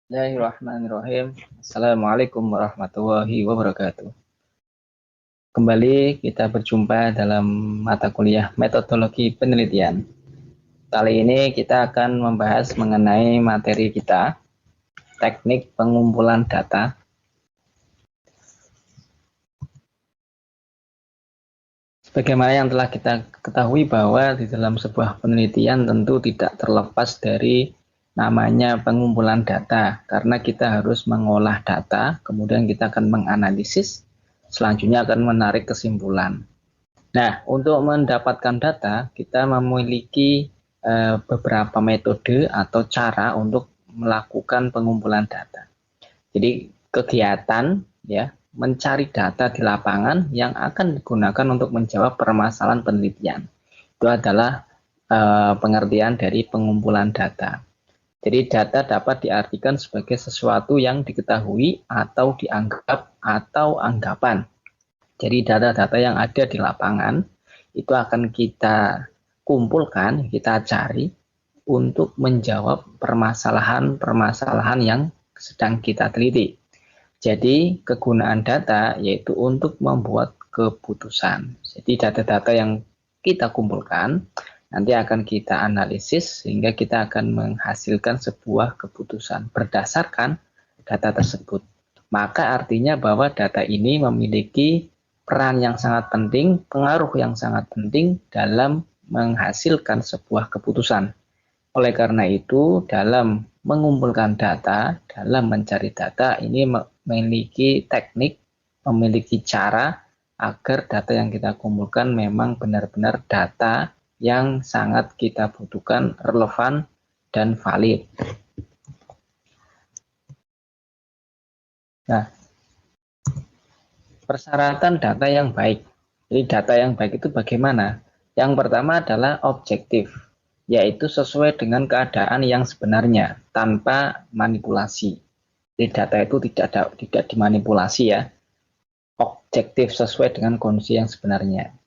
Bismillahirrahmanirrahim. Assalamualaikum warahmatullahi wabarakatuh. Kembali kita berjumpa dalam mata kuliah metodologi penelitian. Kali ini kita akan membahas mengenai materi kita, teknik pengumpulan data. Sebagaimana yang telah kita ketahui bahwa di dalam sebuah penelitian tentu tidak terlepas dari namanya pengumpulan data, karena kita harus mengolah data, kemudian kita akan menganalisis, selanjutnya akan menarik kesimpulan. Nah, untuk mendapatkan data, kita memiliki beberapa metode atau cara untuk melakukan pengumpulan data. Jadi, kegiatan ya mencari data di lapangan yang akan digunakan untuk menjawab permasalahan penelitian. Itu adalah pengertian dari pengumpulan data. Jadi data dapat diartikan sebagai sesuatu yang diketahui atau dianggap atau anggapan. Jadi data-data yang ada di lapangan itu akan kita kumpulkan, kita cari untuk menjawab permasalahan-permasalahan yang sedang kita teliti. Jadi kegunaan data yaitu untuk membuat keputusan. Jadi data-data yang kita kumpulkan nanti akan kita analisis sehingga kita akan menghasilkan sebuah keputusan berdasarkan data tersebut. Maka artinya bahwa data ini memiliki peran yang sangat penting, pengaruh yang sangat penting dalam menghasilkan sebuah keputusan. Oleh karena itu, dalam mengumpulkan data, dalam mencari data, ini memiliki teknik, memiliki cara agar data yang kita kumpulkan memang benar-benar data yang sangat kita butuhkan, relevan, dan valid. Nah, persyaratan data yang baik. Jadi data yang baik itu bagaimana? Yang pertama adalah objektif, yaitu sesuai dengan keadaan yang sebenarnya, tanpa manipulasi. Jadi data itu tidak dimanipulasi ya, objektif sesuai dengan kondisi yang sebenarnya.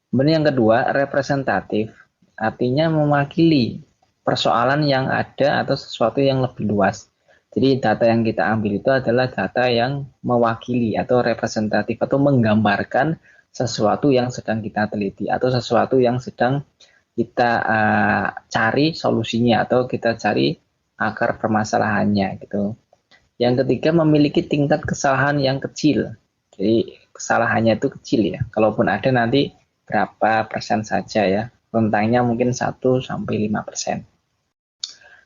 Kemudian yang kedua, representatif, artinya mewakili persoalan yang ada atau sesuatu yang lebih luas. Jadi data yang kita ambil itu adalah data yang mewakili atau representatif atau menggambarkan sesuatu yang sedang kita teliti atau sesuatu yang sedang kita cari solusinya atau kita cari akar permasalahannya gitu. Yang ketiga, memiliki tingkat kesalahan yang kecil. Jadi kesalahannya itu kecil ya. Kalaupun ada nanti berapa persen saja ya, rentangnya mungkin 1-5%.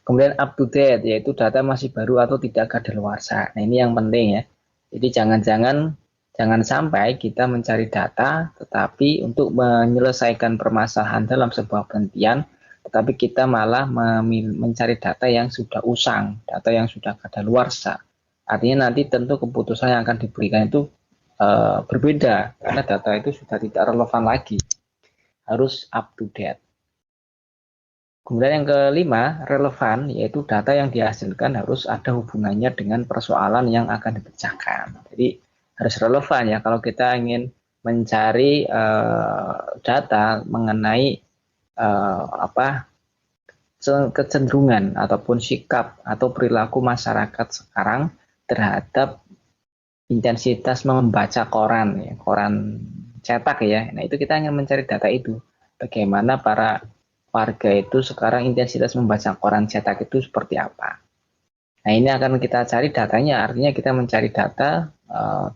Kemudian up to date, yaitu data masih baru atau tidak kadaluarsa. Nah ini yang penting ya, jadi jangan sampai kita mencari data tetapi untuk menyelesaikan permasalahan dalam sebuah penelitian, tetapi kita malah mencari data yang sudah usang, data yang sudah kadaluarsa. Artinya nanti tentu keputusan yang akan diberikan itu berbeda karena data itu sudah tidak relevan lagi, harus up to date. Kemudian yang kelima, relevan, yaitu data yang dihasilkan harus ada hubungannya dengan persoalan yang akan dipecahkan. Jadi harus relevan ya kalau kita ingin mencari data mengenai kecenderungan ataupun sikap atau perilaku masyarakat sekarang terhadap intensitas membaca koran, ya, koran cetak ya. Nah itu kita ingin mencari data itu. Bagaimana para warga itu sekarang intensitas membaca koran cetak itu seperti apa. Nah ini akan kita cari datanya, artinya kita mencari data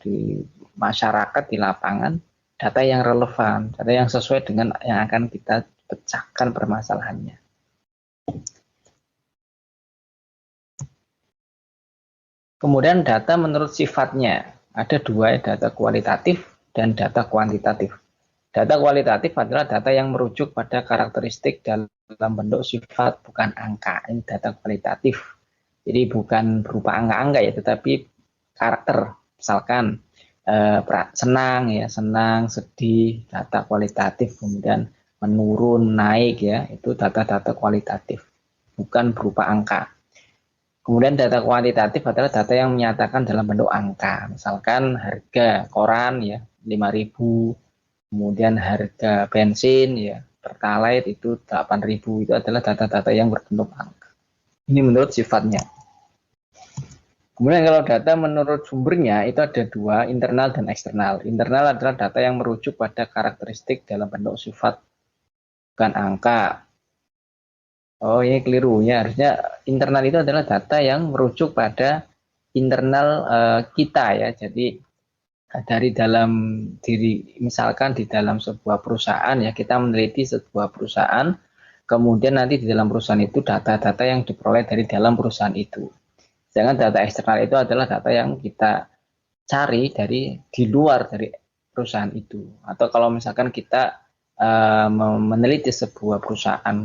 di masyarakat, di lapangan, data yang relevan, data yang sesuai dengan yang akan kita pecahkan permasalahannya. Kemudian data menurut sifatnya, ada dua, data kualitatif dan data kuantitatif. Data kualitatif adalah data yang merujuk pada karakteristik dalam bentuk sifat, bukan angka. Ini data kualitatif. Jadi bukan berupa angka-angka ya, tetapi karakter. Misalkan senang ya, senang, sedih, data kualitatif. Kemudian menurun, naik ya, itu data-data kualitatif. Bukan berupa angka. Kemudian data kuantitatif adalah data yang menyatakan dalam bentuk angka. Misalkan harga koran ya 5.000, kemudian harga bensin ya Pertalite itu 8.000, itu adalah data-data yang berbentuk angka. Ini menurut sifatnya. Kemudian kalau data menurut sumbernya itu ada dua, internal dan eksternal. Internal adalah data yang merujuk pada karakteristik dalam bentuk sifat, bukan angka. Oh, ini keliru ya. Harusnya internal itu adalah data yang merujuk pada internal kita ya. Jadi dari dalam diri, misalkan di dalam sebuah perusahaan ya, kita meneliti sebuah perusahaan, kemudian nanti di dalam perusahaan itu data-data yang diperoleh dari dalam perusahaan itu. Sedangkan data eksternal itu adalah data yang kita cari dari di luar dari perusahaan itu. Atau kalau misalkan kita meneliti sebuah perusahaan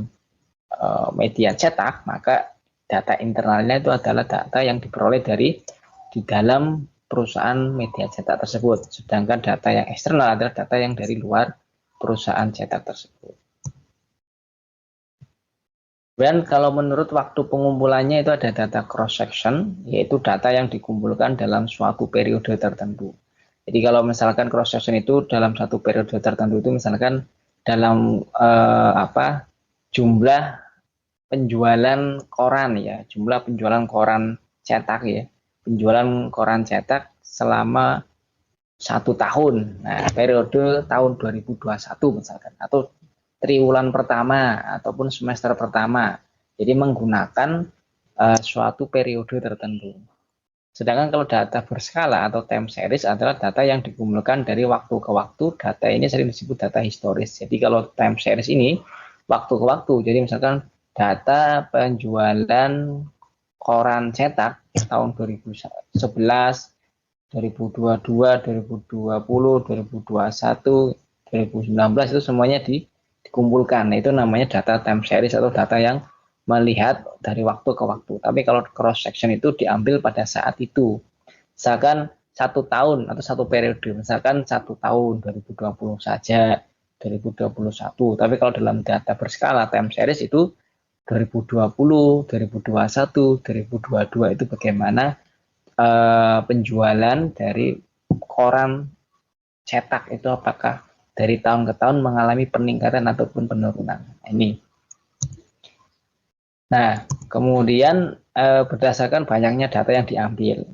media cetak, maka data internalnya itu adalah data yang diperoleh dari di dalam perusahaan media cetak tersebut. Sedangkan data yang eksternal adalah data yang dari luar perusahaan cetak tersebut. Dan kalau menurut waktu pengumpulannya itu ada data cross section, yaitu data yang dikumpulkan dalam suatu periode tertentu. Jadi kalau misalkan cross section itu dalam satu periode tertentu itu misalkan dalam jumlah penjualan koran ya, jumlah penjualan koran cetak ya, penjualan koran cetak selama 1 tahun. Nah, periode tahun 2021 misalkan, atau triwulan pertama ataupun semester pertama. Jadi menggunakan suatu periode tertentu. Sedangkan kalau data berskala atau time series adalah data yang dikumpulkan dari waktu ke waktu. Data ini sering disebut data historis. Jadi kalau time series ini waktu ke waktu. Jadi misalkan data penjualan koran cetak tahun 2011, 2022, 2020, 2021, 2019 itu semuanya dikumpulkan. Nah, itu namanya data time series atau data yang melihat dari waktu ke waktu. Tapi kalau cross section itu diambil pada saat itu. Misalkan 1 tahun atau satu periode, misalkan 1 tahun 2020 saja, 2021. Tapi kalau dalam data berskala time series itu 2020, 2021, 2022 itu bagaimana penjualan dari koran cetak itu apakah dari tahun ke tahun mengalami peningkatan ataupun penurunan. Ini. Nah, kemudian berdasarkan banyaknya data yang diambil.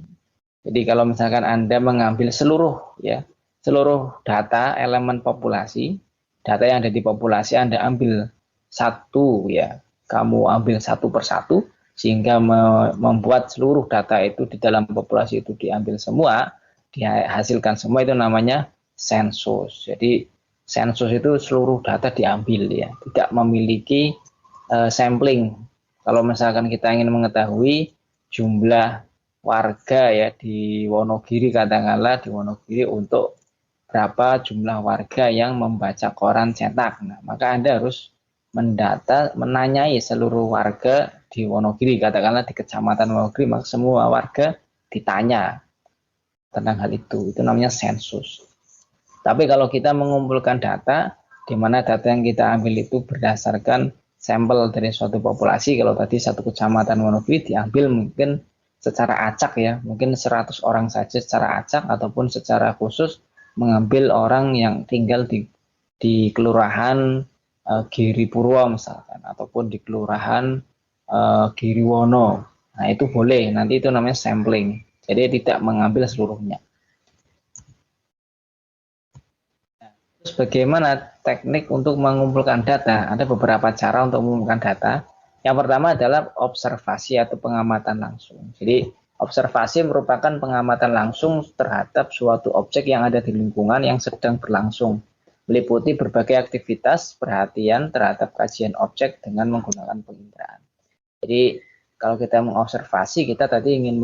Jadi kalau misalkan Anda mengambil seluruh data elemen populasi, data yang ada di populasi Anda ambil satu ya, kamu ambil satu persatu sehingga membuat seluruh data itu di dalam populasi itu diambil semua, dihasilkan semua, itu namanya sensus. Jadi sensus itu seluruh data diambil ya, tidak memiliki sampling. Kalau misalkan kita ingin mengetahui jumlah warga ya di Wonogiri, katakanlah di Wonogiri untuk berapa jumlah warga yang membaca koran cetak. Nah, maka Anda harus menanyai seluruh warga di Wonogiri, katakanlah di Kecamatan Wonogiri, maka semua warga ditanya tentang hal itu. Itu namanya sensus. Tapi kalau kita mengumpulkan data, di mana data yang kita ambil itu berdasarkan sampel dari suatu populasi, kalau tadi satu kecamatan Wonogiri diambil mungkin secara acak ya, mungkin 100 orang saja secara acak, ataupun secara khusus mengambil orang yang tinggal di kelurahan Giri Purwo misalkan, ataupun di kelurahan Giriwono. Nah itu boleh, nanti itu namanya sampling, jadi tidak mengambil seluruhnya. Terus bagaimana teknik untuk mengumpulkan data? Ada beberapa cara untuk mengumpulkan data. Yang pertama adalah observasi atau pengamatan langsung. Jadi observasi merupakan pengamatan langsung terhadap suatu objek yang ada di lingkungan yang sedang berlangsung, meliputi berbagai aktivitas perhatian terhadap kajian objek dengan menggunakan penginderaan. Jadi kalau kita mengobservasi, kita tadi ingin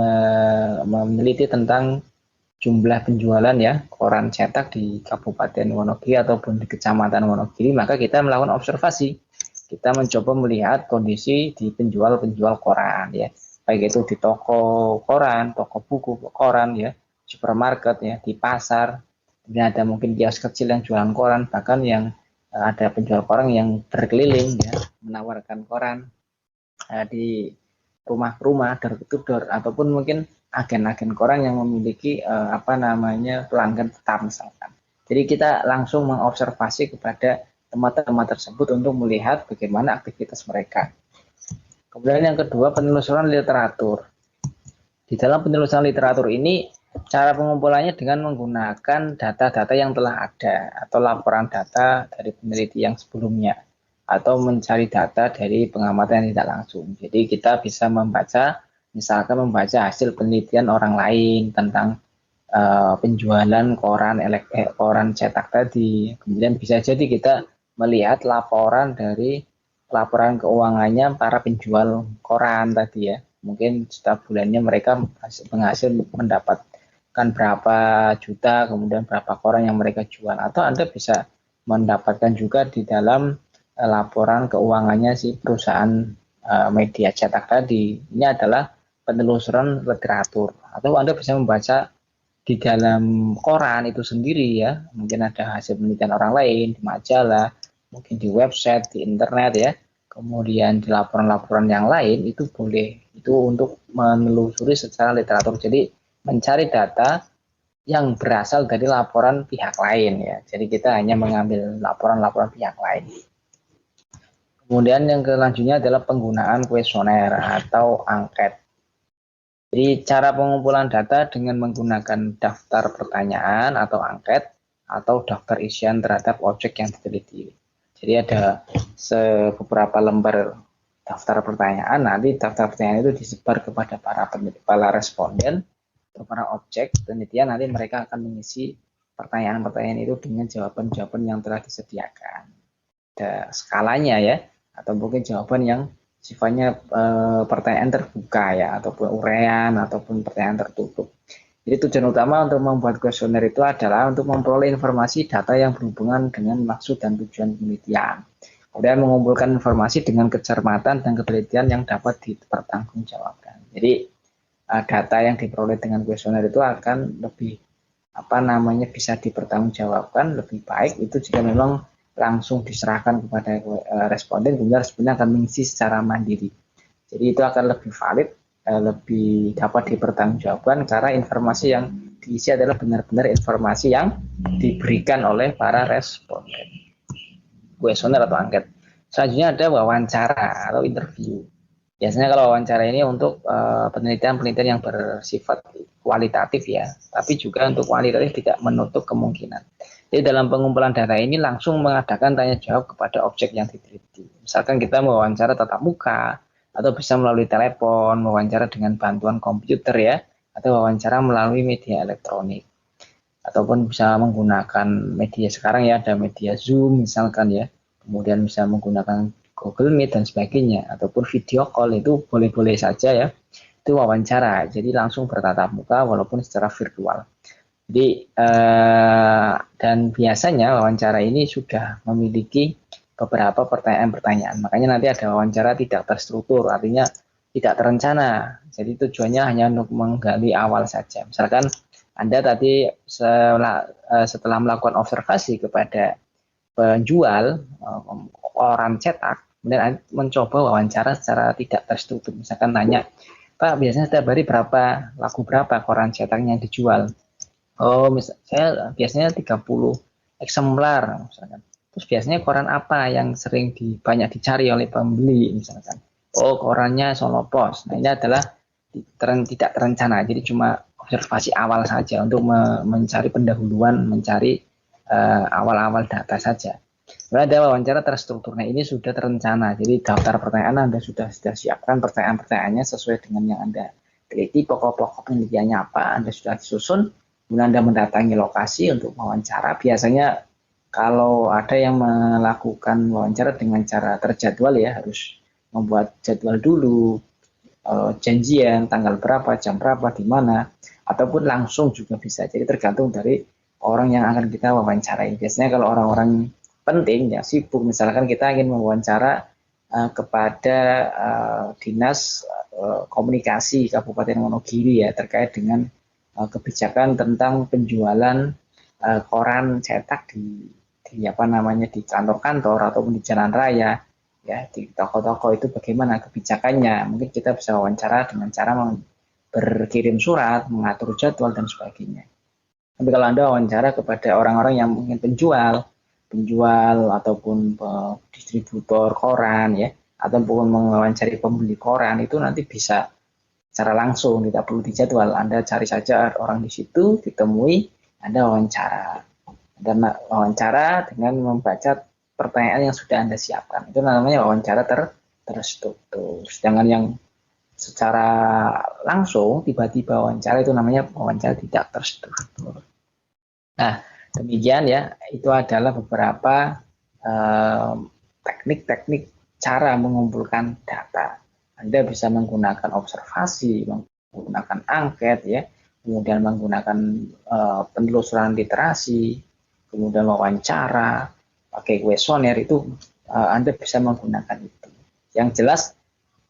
meneliti tentang jumlah penjualan ya koran cetak di Kabupaten Wonogiri ataupun di Kecamatan Wonogiri, maka kita melakukan observasi. Kita mencoba melihat kondisi di penjual-penjual koran ya, baik itu di toko koran, toko buku koran ya, supermarket ya, di pasar. Kemudian ada mungkin kios kecil yang jualan koran, bahkan yang ada penjual koran yang berkeliling ya, menawarkan koran di rumah ke rumah, door to door, ataupun mungkin agen-agen koran yang memiliki pelanggan tetap misalkan. Jadi kita langsung mengobservasi kepada tempat-tempat tersebut untuk melihat bagaimana aktivitas mereka. Kemudian yang kedua, penelusuran literatur. Di dalam penelusuran literatur ini, cara pengumpulannya dengan menggunakan data-data yang telah ada atau laporan data dari peneliti yang sebelumnya atau mencari data dari pengamatan yang tidak langsung. Jadi kita bisa membaca, misalkan membaca hasil penelitian orang lain tentang penjualan koran cetak tadi. Kemudian bisa jadi kita melihat laporan keuangannya para penjual koran tadi ya. Mungkin setiap bulannya mereka menghasil mendapatkan berapa juta, kemudian berapa koran yang mereka jual. Atau Anda bisa mendapatkan juga di dalam laporan keuangannya si perusahaan media cetak tadi. Ini adalah penelusuran literatur. Atau Anda bisa membaca di dalam koran itu sendiri ya, mungkin ada hasil penelitian orang lain di majalah, mungkin di website, di internet ya, kemudian di laporan-laporan yang lain itu boleh, itu untuk menelusuri secara literatur. Jadi mencari data yang berasal dari laporan pihak lain ya. Jadi kita hanya mengambil laporan-laporan pihak lain. Kemudian yang selanjutnya adalah penggunaan kuesioner atau angket. Jadi cara pengumpulan data dengan menggunakan daftar pertanyaan atau angket atau daftar isian terhadap objek yang diteliti. Jadi ada beberapa lembar daftar pertanyaan, nanti daftar pertanyaan itu disebar kepada para responden atau para objek penelitian, nanti mereka akan mengisi pertanyaan-pertanyaan itu dengan jawaban-jawaban yang telah disediakan. Ada skalanya ya, atau mungkin jawaban yang sifatnya pertanyaan terbuka ya, ataupun uraian ataupun pertanyaan tertutup. Jadi tujuan utama untuk membuat kuesioner itu adalah untuk memperoleh informasi data yang berhubungan dengan maksud dan tujuan penelitian. Kemudian mengumpulkan informasi dengan kecermatan dan ketelitian yang dapat dipertanggungjawabkan. Jadi data yang diperoleh dengan kuesioner itu akan lebih bisa dipertanggungjawabkan lebih baik itu jika memang langsung diserahkan kepada responden, kemudian responden akan mengisi secara mandiri. Jadi itu akan lebih valid, lebih dapat dipertanggungjawabkan karena informasi yang diisi adalah benar-benar informasi yang diberikan oleh para responden. Kuesioner atau angket. Selanjutnya ada wawancara atau interview. Biasanya kalau wawancara ini untuk penelitian-penelitian yang bersifat kualitatif ya, tapi juga untuk kualitatif tidak menutup kemungkinan. Jadi dalam pengumpulan data ini langsung mengadakan tanya jawab kepada objek yang diteliti. Misalkan kita mewawancara tatap muka, atau bisa melalui telepon, mewawancara dengan bantuan komputer ya, atau wawancara melalui media elektronik. Ataupun bisa menggunakan media sekarang ya, ada media Zoom misalkan ya, kemudian bisa menggunakan Google Meet dan sebagainya, ataupun video call itu boleh-boleh saja ya, itu wawancara, jadi langsung bertatap muka walaupun secara virtual. Jadi dan biasanya wawancara ini sudah memiliki beberapa pertanyaan-pertanyaan. Makanya nanti ada wawancara tidak terstruktur, artinya tidak terencana. Jadi tujuannya hanya untuk menggali awal saja. Misalkan Anda tadi setelah melakukan observasi kepada penjual koran cetak, kemudian mencoba wawancara secara tidak terstruktur. Misalkan tanya, Pak, biasanya setiap hari laku berapa koran cetaknya yang dijual? Oh, saya biasanya 30 eksemplar misalkan. Terus biasanya koran apa yang sering banyak dicari oleh pembeli misalkan. Oh, korannya Solo Pos. Nah, ini adalah tidak terencana. Jadi cuma observasi awal saja untuk mencari pendahuluan, mencari awal-awal data saja. Kemudian ada wawancara terstruktur. Nah, ini sudah terencana. Jadi daftar pertanyaan Anda sudah siapkan pertanyaan-pertanyaannya sesuai dengan yang Anda teliti, pokok-pokok penelitiannya apa, Anda sudah disusun. Kemudian Anda mendatangi lokasi untuk wawancara. Biasanya kalau ada yang melakukan wawancara dengan cara terjadwal ya, harus membuat jadwal dulu, janjian tanggal berapa, jam berapa, di mana, ataupun langsung juga bisa. Jadi tergantung dari orang yang akan kita wawancarai. Biasanya kalau orang-orang penting ya sibuk, misalkan kita ingin mewawancara kepada dinas komunikasi Kabupaten Wonogiri ya, terkait dengan kebijakan tentang penjualan koran cetak di kantor-kantor ataupun di jalan raya ya, di toko-toko itu bagaimana kebijakannya. Mungkin kita bisa wawancara dengan cara berkirim surat, mengatur jadwal dan sebagainya. Tapi kalau Anda wawancara kepada orang-orang yang mungkin penjual ataupun distributor koran ya, ataupun mewawancari pembeli koran, itu nanti bisa secara langsung, tidak perlu dijadwal. Anda cari saja orang di situ, ditemui, Anda wawancara. Anda wawancara dengan membaca pertanyaan yang sudah Anda siapkan. Itu namanya wawancara terstruktur. Sedangkan yang secara langsung tiba-tiba wawancara itu namanya wawancara tidak terstruktur. Nah, demikian ya, itu adalah beberapa teknik-teknik cara mengumpulkan data. Anda bisa menggunakan observasi, menggunakan angket ya, kemudian menggunakan penelusuran literasi, kemudian wawancara, pakai kuesioner, itu Anda bisa menggunakan itu. Yang jelas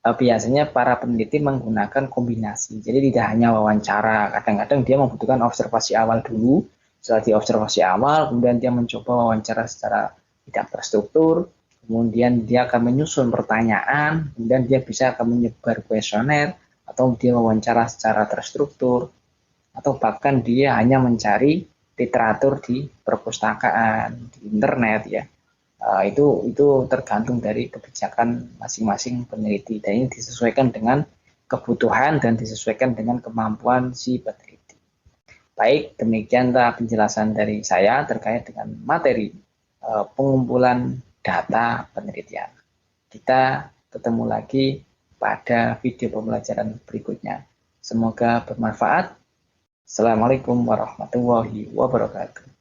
biasanya para peneliti menggunakan kombinasi. Jadi tidak hanya wawancara, kadang-kadang dia membutuhkan observasi awal dulu. Setelah diobservasi awal, kemudian dia mencoba wawancara secara tidak terstruktur, kemudian dia akan menyusun pertanyaan, kemudian dia bisa akan menyebar kuesioner, atau dia wawancara secara terstruktur, atau bahkan dia hanya mencari literatur di perpustakaan, di internet ya. Itu tergantung dari kebijakan masing-masing peneliti, dan ini disesuaikan dengan kebutuhan dan disesuaikan dengan kemampuan si peneliti. Baik, demikianlah penjelasan dari saya terkait dengan materi pengumpulan data penelitian. Kita ketemu lagi pada video pembelajaran berikutnya. Semoga bermanfaat. Assalamualaikum warahmatullahi wabarakatuh.